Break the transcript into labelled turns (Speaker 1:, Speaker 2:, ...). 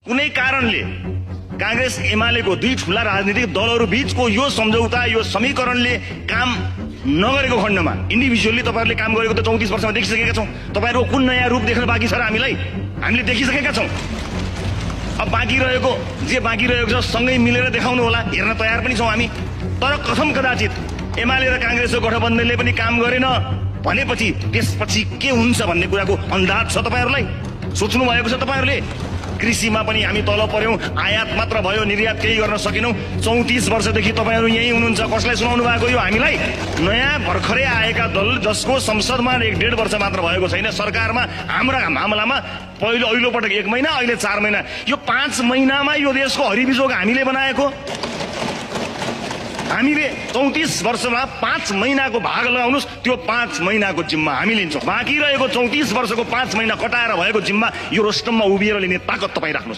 Speaker 1: कुनै कारणले कांग्रेस एमालेको दुई ठूला राजनीतिक दलहरू बीचको यो सम्झौता यो समीकरणले काम नगरेको खण्डमा इन्डिभिजुअली तपाईहरुले काम गरेको त 34 वर्षमा देखिसकेका छौं। तपाईहरुको कुन नयाँ रूप देख्न बाँकी छ र हामीले देखिसकेका छौं। अब बाँकी रहेको छ सँगै मिलेर देखाउनु होला, हेर्न तयार पनि छौं हामी। तर कथम कदाचित एमाले र कांग्रेसको गठबन्धनले पनि काम गरेन भनेपछि त्यसपछि के हुन्छ भन्ने कुराको अन्दाज छ तपाईहरुलाई? सोच्नु भएको छ तपाईहरुले? कृषिमा पनि हामी तल पर्यौं, आयात मात्र भयो, निर्यात केही गर्न सकेनौं। 34 वर्षदेखि तपाईहरु यही हुनुहुन्छ। कसलाई सुनाउनु भएको यो हामीलाई? नयाँ भर्खरै आएका दल जसको संसदमा 1.5 वर्ष मात्र भएको छैन, सरकारमा हाम्रा मामलामा पहिलो पटक 1 महिना, अहिले 4 महिना, यो 5 महिनामा यो देशको हरिबिजोग हामीले बनाएको। हामीले 34 वर्षमा 5 महिनाको भाग लगाउनुस्, त्यो 5 महिनाको जिम्मा हामी लिन्छौं। बाँकी रहेको 34 वर्षको 5 महिना कटाएर भएको जिम्मा यो रोस्टममा उभिएर लिने ताकत तपाई राख्नुस्।